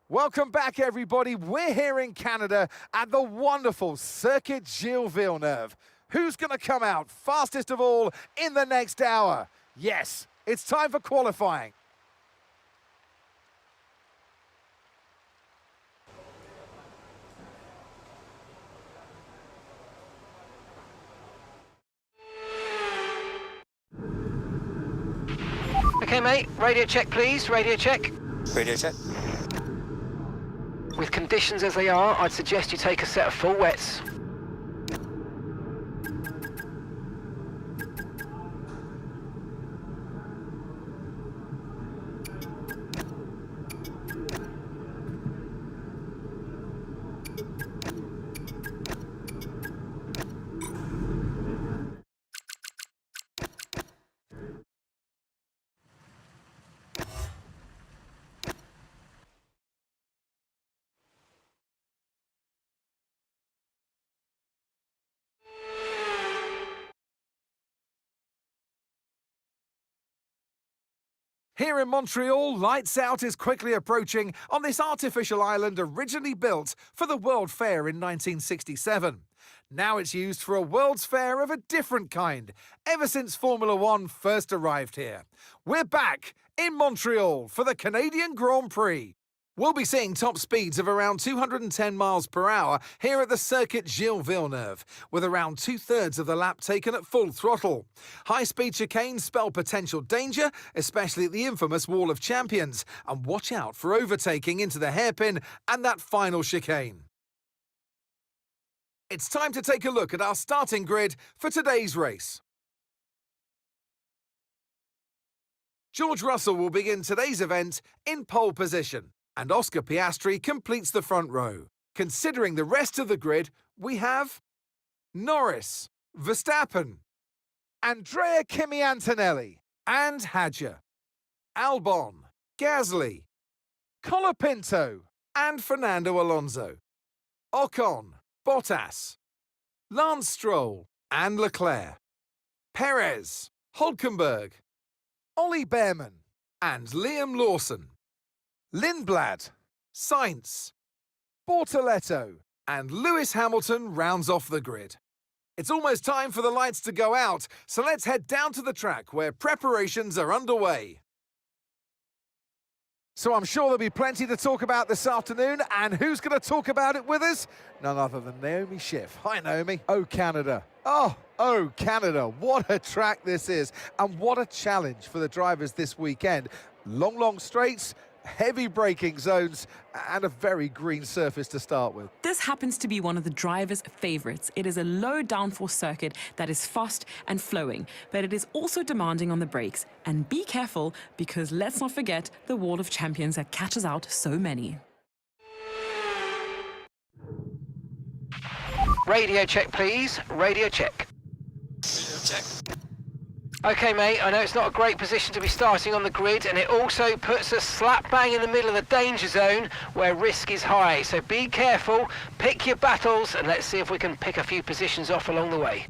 Welcome back, everybody. We're here in Canada at the wonderful Circuit Gilles Villeneuve. Who's going to come out fastest of all in the next hour? Yes, it's time for qualifying. Okay, mate, radio check, please. Radio check. Radio check. With conditions as they are, I'd suggest you take a set of full wets. Here in Montreal, lights out is quickly approaching on this artificial island originally built for the World Fair in 1967. Now it's used for a World's Fair of a different kind, ever since Formula One first arrived here. We're back in Montreal for the Canadian Grand Prix. We'll be seeing top speeds of around 210 miles per hour here at the Circuit Gilles Villeneuve, with around 2/3 of the lap taken at full throttle. High-speed chicanes spell potential danger, especially at the infamous Wall of Champions, and watch out for overtaking into the hairpin and that final chicane. It's time to take a look at our starting grid for today's race. George Russell will begin today's event in pole position, and Oscar Piastri completes the front row. Considering the rest of the grid, we have Norris, Verstappen, Andrea Kimi Antonelli, and Hadjar, Albon, Gasly, Colapinto, and Fernando Alonso, Ocon, Bottas, Lance Stroll, and Leclerc, Perez, Hülkenberg, Ollie Behrman, and Liam Lawson, Lindblad, Sainz, Bortoletto, and Lewis Hamilton rounds off the grid. It's almost time for the lights to go out, so let's head down to the track where preparations are underway. So I'm sure there'll be plenty to talk about this afternoon, and who's going to talk about it with us? None other than Naomi Schiff. Hi, Naomi. Oh, Canada. Oh, Canada. What a track this is, and what a challenge for the drivers this weekend. Long straights, heavy braking zones, and a very green surface to start with. This happens to be one of the drivers' favourites. It is a low downforce circuit that is fast and flowing, but it is also demanding on the brakes. And be careful, because let's not forget the Wall of Champions that catches out so many. Radio check, please. Radio check. Radio check. Okay, mate, I know it's not a great position to be starting on the grid, and it also puts us slap bang in the middle of the danger zone where risk is high. So be careful, pick your battles, and let's see if we can pick a few positions off along the way.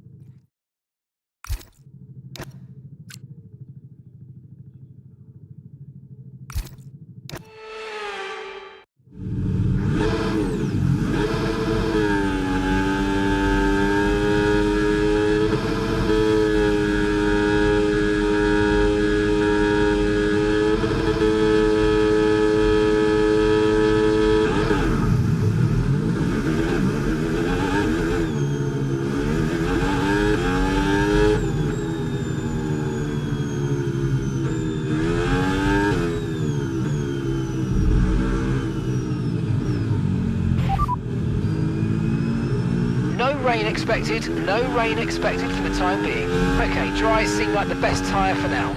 No rain expected for the time being. Okay, dry seem like the best tyre for now.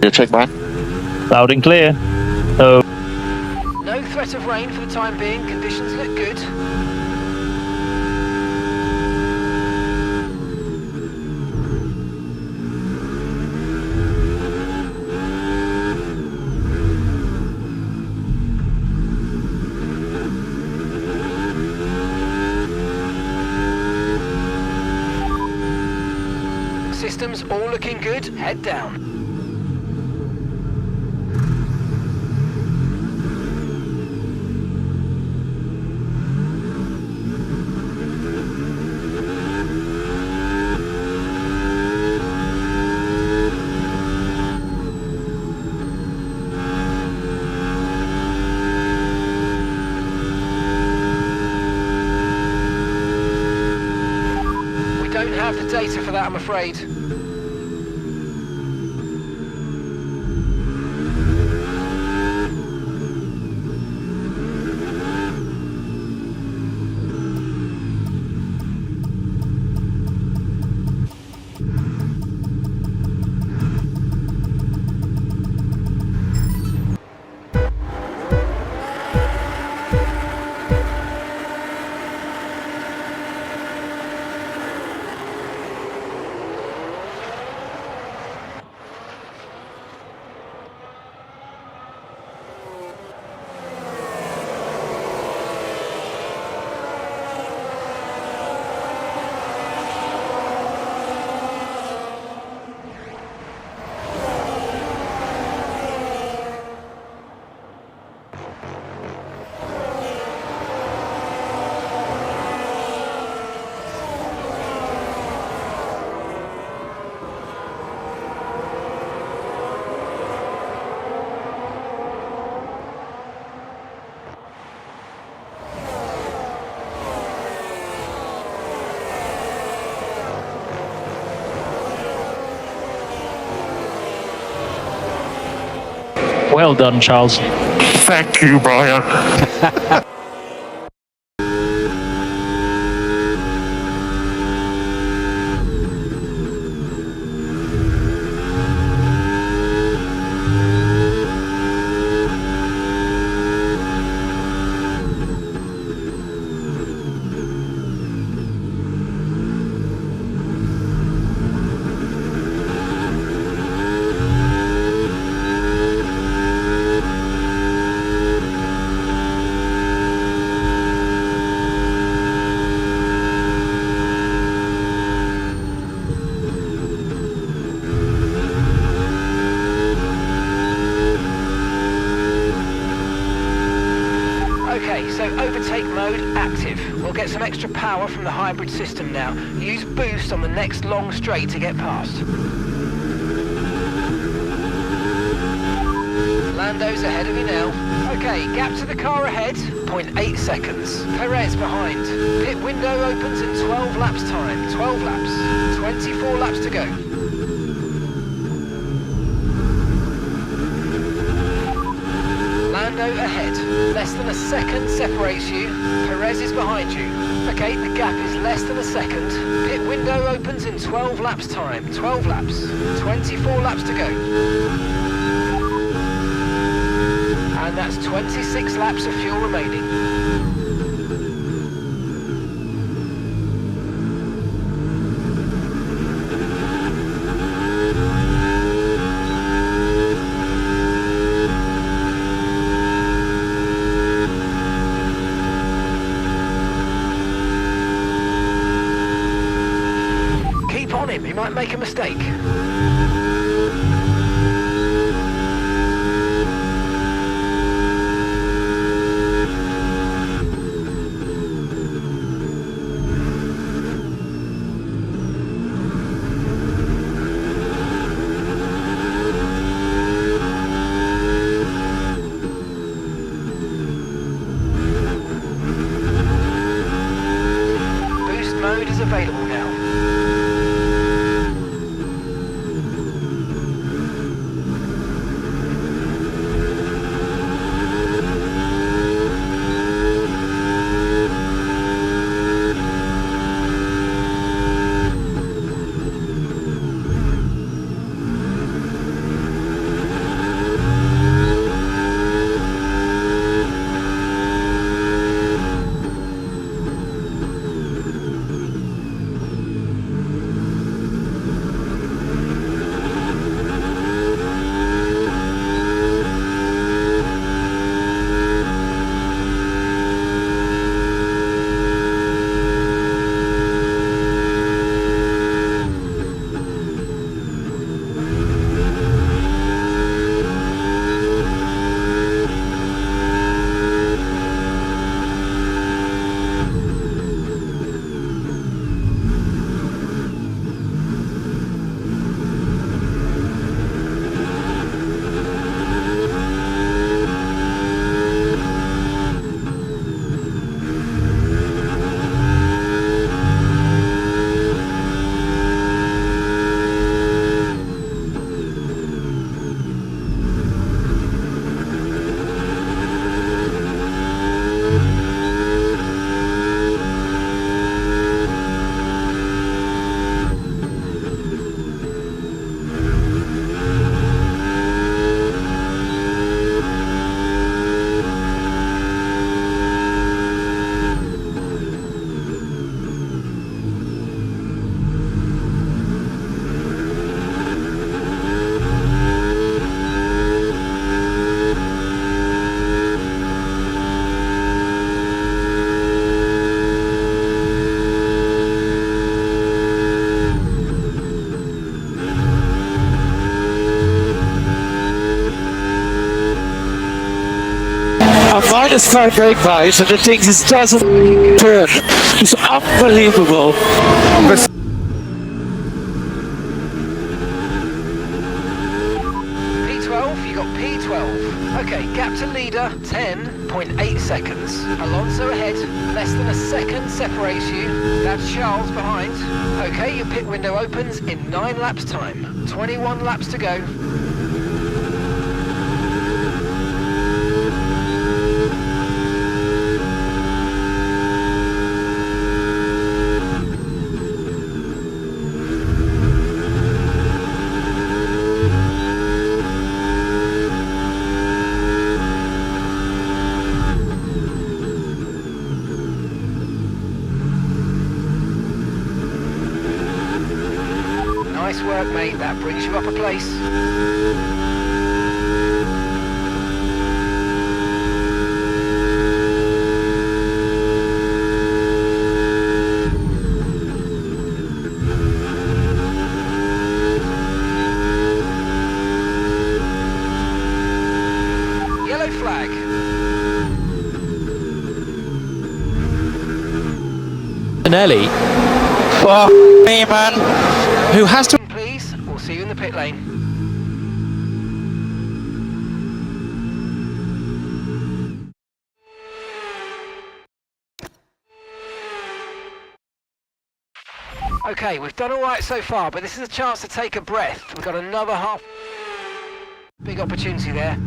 You check mine. Loud and clear. Oh, No threat of rain for the time being, conditions look good. Systems all looking good, head down. We don't have the data for that, I'm afraid. well done, Charles. Thank you, Brian. Okay, so overtake mode active. We'll get some extra power from the hybrid system now. Use boost on the next long straight to get past. Lando's ahead of you now. Okay, gap to the car ahead, 0.8 seconds. Perez behind. Pit window opens in 12 laps time. 12 laps. 24 laps to go. Lando ahead. Less than a second separates you. Perez is behind you. Okay, the gap is less than a second. Pit window opens in 12 laps time. 12 laps. 24 laps to go. And that's 26 laps of fuel remaining. Keep on him, he might make a mistake. Boost mode is available now. -5 brake pads and the thing just doesn't turn. It's unbelievable. P12, you got P12. Okay, gap to leader, 10.8 seconds. Alonso ahead, less than a second separates you. That's Charles behind. Okay, your pit window opens in 9 laps time. 21 laps to go. Nice work, mate. That brings you up a place. Yellow flag. Anelli. Oh, me, man. Who has to... Please, we'll see you in the pit lane. Okay, we've done all right so far, but this is a chance to take a breath. We've got another half. Big opportunity there.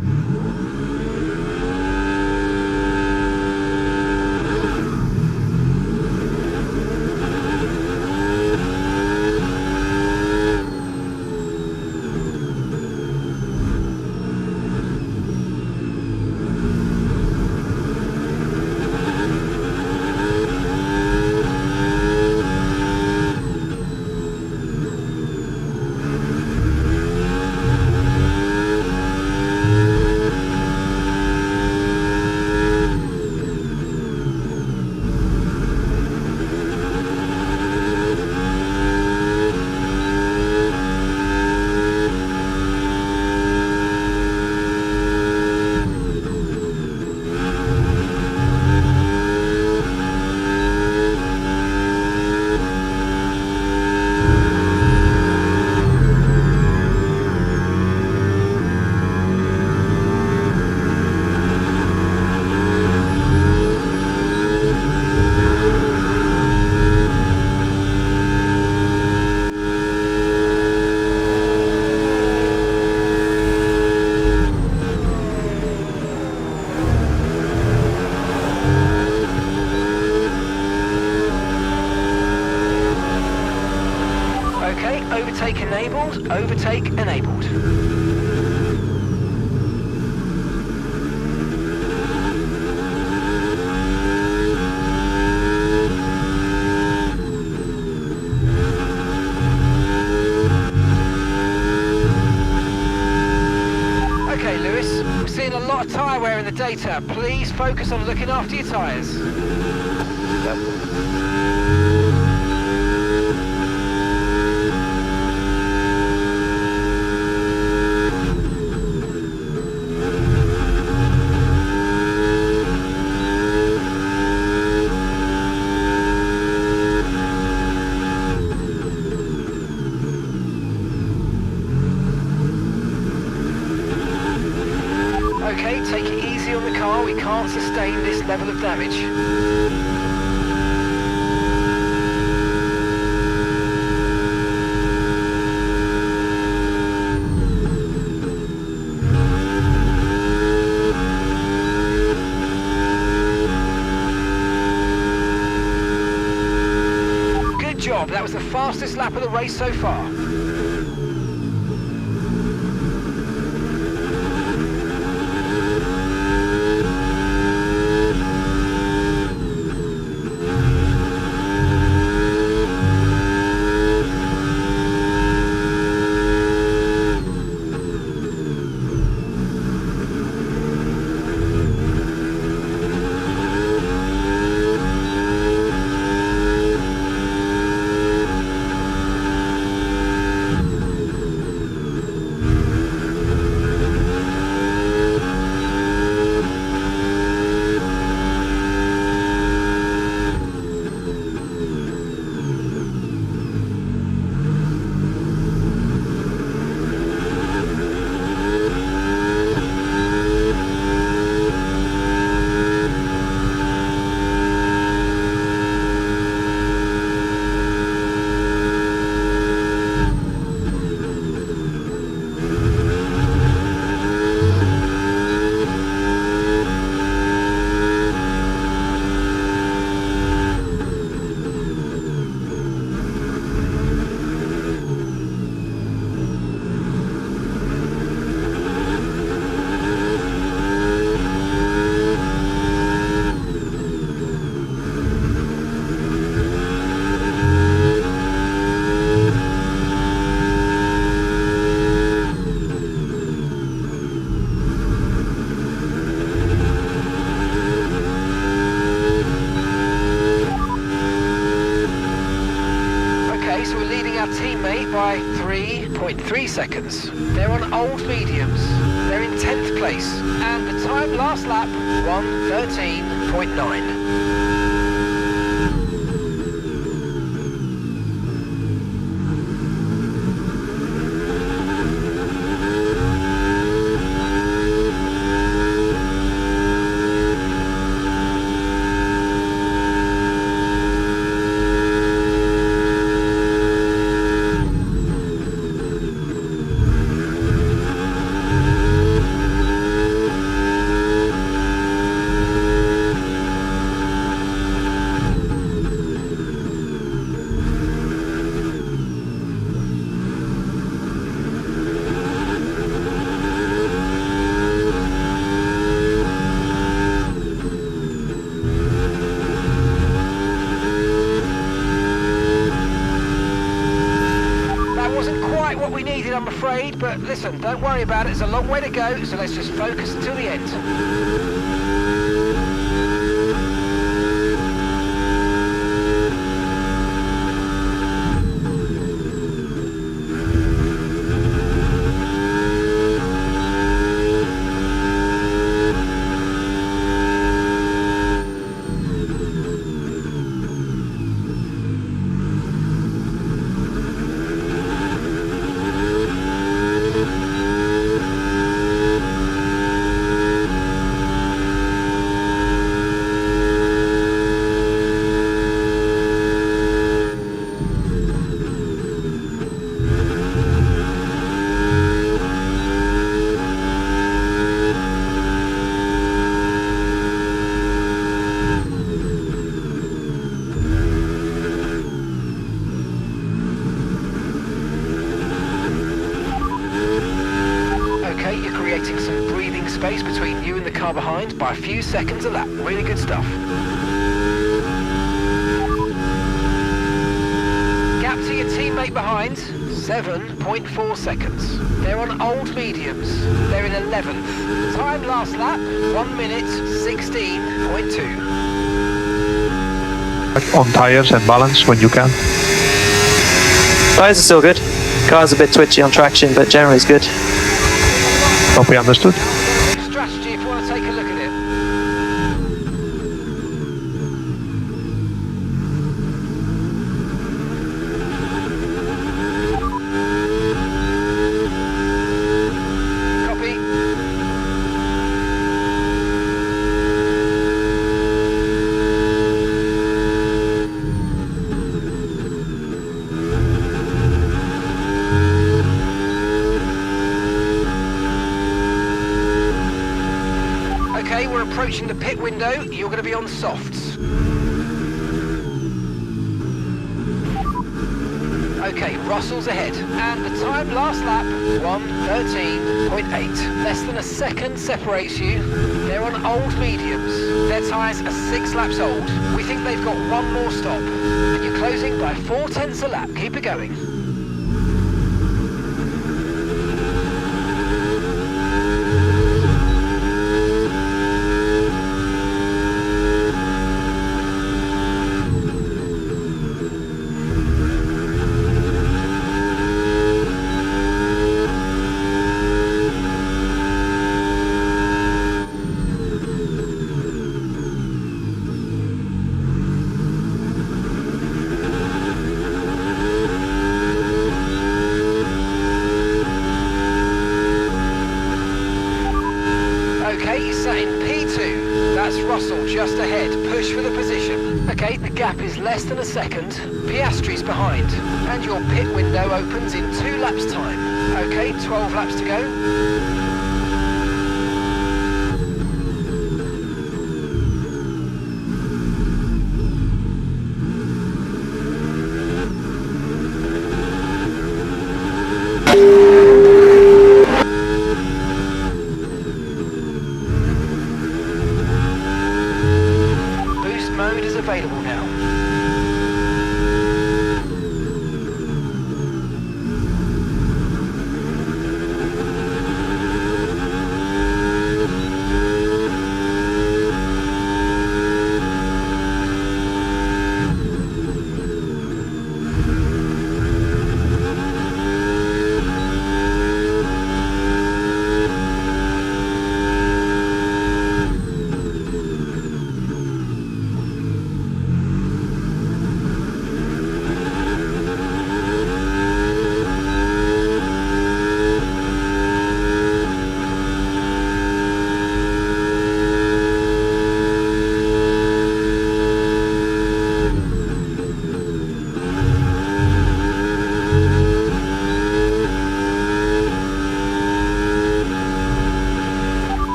Okay, overtake enabled, overtake enabled. Okay, Lewis, we're seeing a lot of tyre wear in the data. Please focus on looking after your tyres. Okay, take it easy on the car. We can't sustain this level of damage. Good job. That was the fastest lap of the race so far. 3 seconds. They're on old mediums. They're in 10th place. And the time last lap, 1:13.9. What we needed, I'm afraid, but listen, don't worry about it. It's a long way to go, so let's just focus until the end. Creating some breathing space between you and the car behind by a few seconds a lap. Really good stuff. Gap to your teammate behind, 7.4 seconds. They're on old mediums. They're in 11th. Time last lap, 1 minute, 16.2. On tyres and balance when you can. Tyres are still good. Car's a bit twitchy on traction, but generally it's good. Copy, understood. Strategy if you want to take a look at it. Copy. Okay, we're approaching the pit window. You're going to be on softs. Okay, Russell's ahead. And the time last lap, 1:13.8. Less than a second separates you. They're on old mediums. Their tyres are 6 laps old. We think they've got one more stop. And you're closing by 0.4 a lap. Keep it going. Okay, you're sat in P2. That's Russell just ahead. Push for the position. Okay, the gap is less than a second. Piastri's behind. And your pit window opens in 2 laps' time. Okay, 12 laps to go. Mode is available now.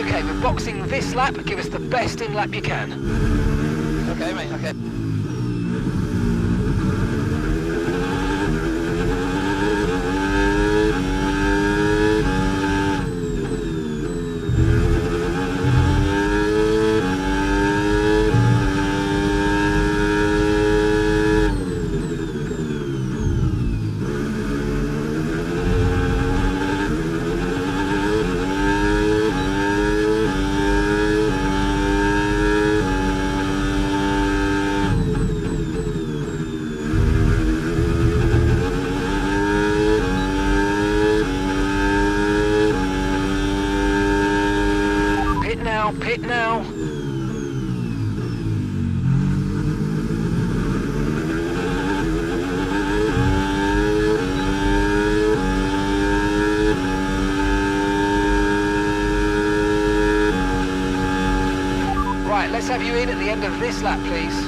Okay, we're boxing this lap. Give us the best in lap you can. Okay, mate, okay. Pit now. Right, let's have you in at the end of this lap, please.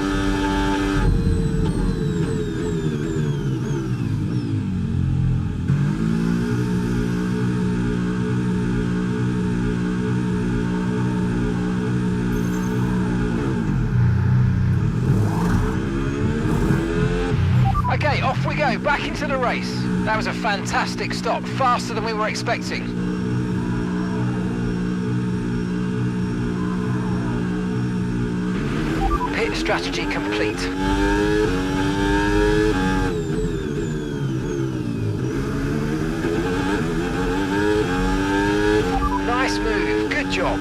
Okay, off we go, back into the race. That was a fantastic stop, faster than we were expecting. Pit strategy complete. Nice move, good job.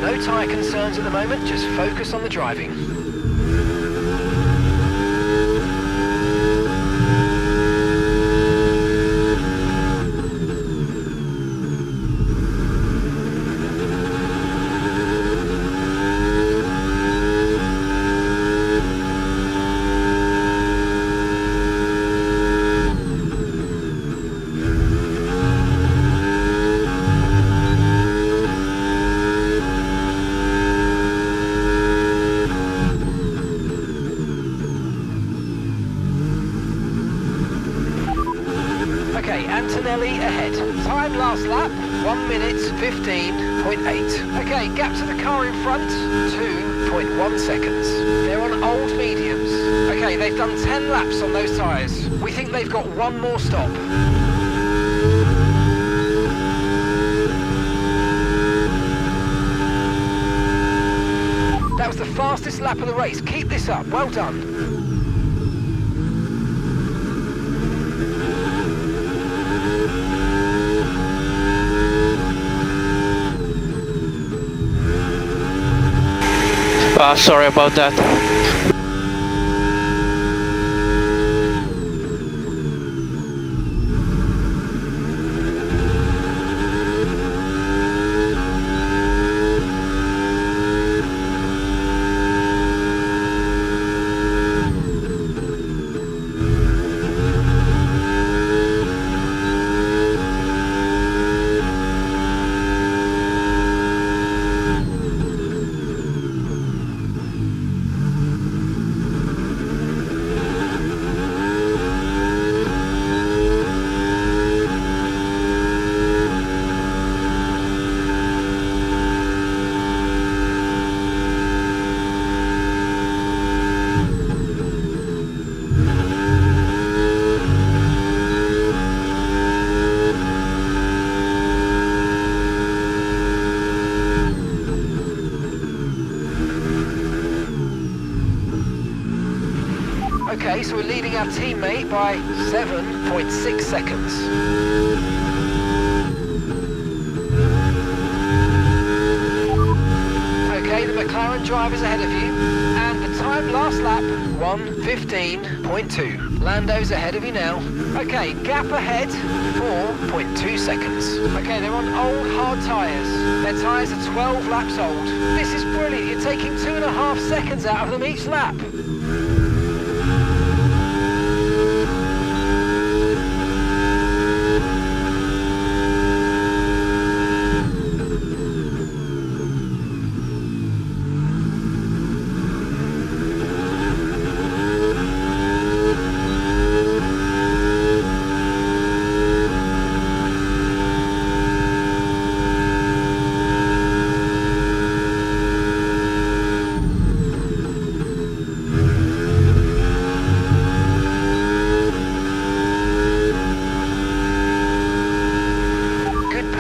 No tyre concerns at the moment, just focus on the driving. Okay, Antonelli ahead. Time last lap, 1 minute 15.8. Okay, gap to the car in front, 2.1 seconds. They're on old mediums. Okay, they've done 10 laps on those tyres. We think they've got one more stop. That was the fastest lap of the race. Keep this up. Well done. Sorry about that. Okay, so we're leading our teammate by 7.6 seconds. Okay, the McLaren driver's ahead of you, and the time last lap, 1:15.2. Lando's ahead of you now. Okay, gap ahead, 4.2 seconds. Okay, they're on old hard tyres. Their tyres are 12 laps old. This is brilliant, you're taking 2.5 seconds out of them each lap.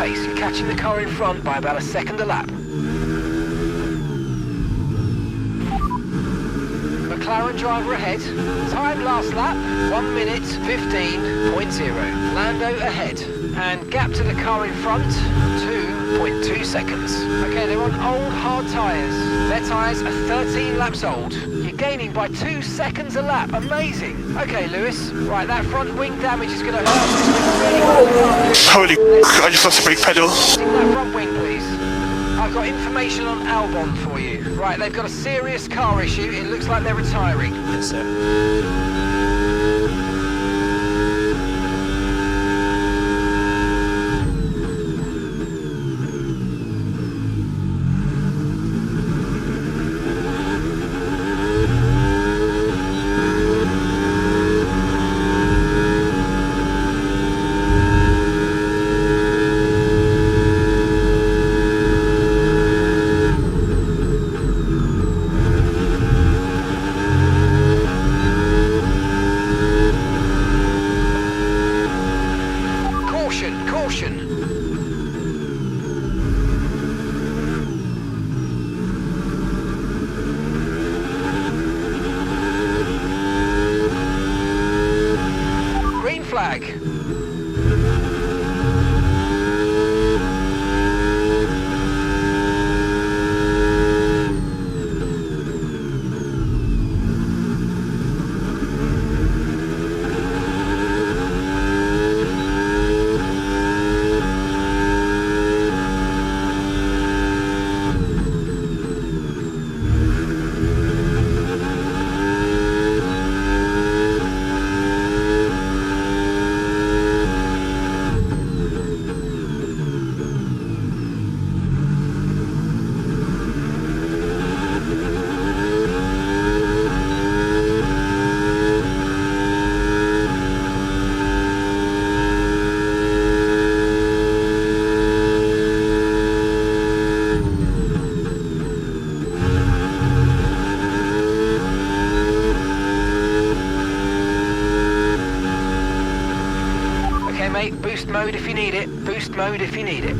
You're catching the car in front by about a second a lap. McLaren driver ahead. Time last lap, 1:15.0. Lando ahead. And gap to the car in front, 2.2 seconds. Okay, they're on old hard tyres. Their tyres are 13 laps old. You're gaining by 2 seconds a lap. Amazing. Okay, Lewis. Right, that front wing damage is going to hurt. Holy I just lost a brake pedal. That front wing, please. I've got information on Albon for you. Right, they've got a serious car issue. It looks like they're retiring. Yes, sir. Caution. Green flag. Okay, mate, boost mode if you need it. Boost mode if you need it.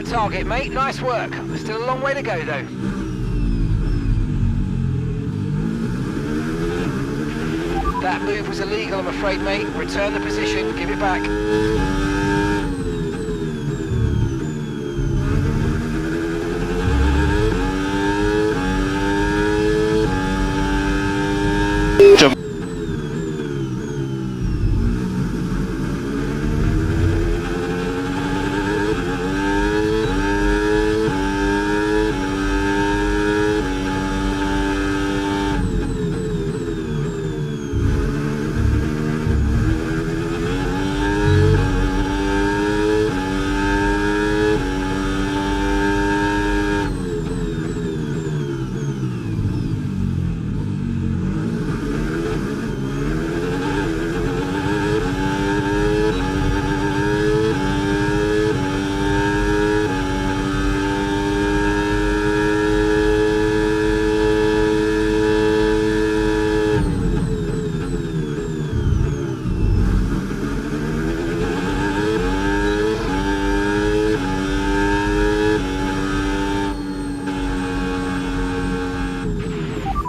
that target, mate. Nice work. Still a long way to go, though. That move was illegal, I'm afraid, mate. Return the position. Give it back.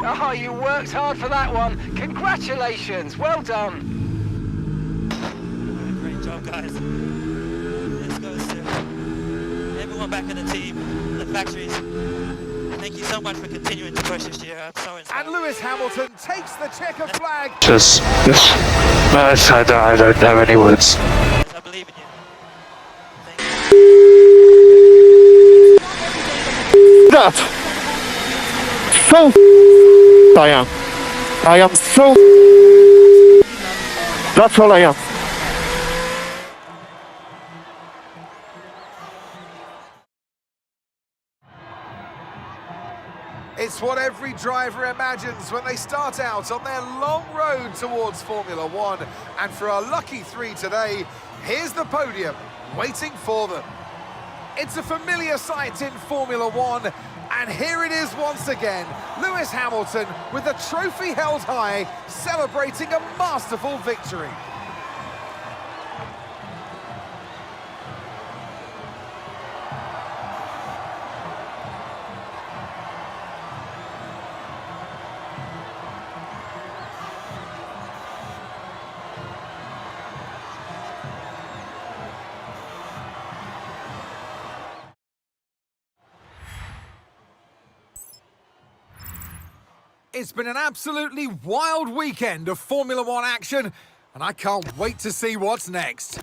Oh, you worked hard for that one. Congratulations. Well done. Great job, guys. This goes to everyone back in the team, the factories. Thank you so much for continuing to push this year. I'm so inspired. And Lewis Hamilton takes the checker flag. Just, I don't have any words. I believe in you. Thank you. That. So I am so. That's all I am. It's what every driver imagines when they start out on their long road towards Formula One. And for our lucky three today, here's the podium waiting for them. It's a familiar sight in Formula One. And here it is once again, Lewis Hamilton with the trophy held high, celebrating a masterful victory. It's been an absolutely wild weekend of Formula One action, and I can't wait to see what's next.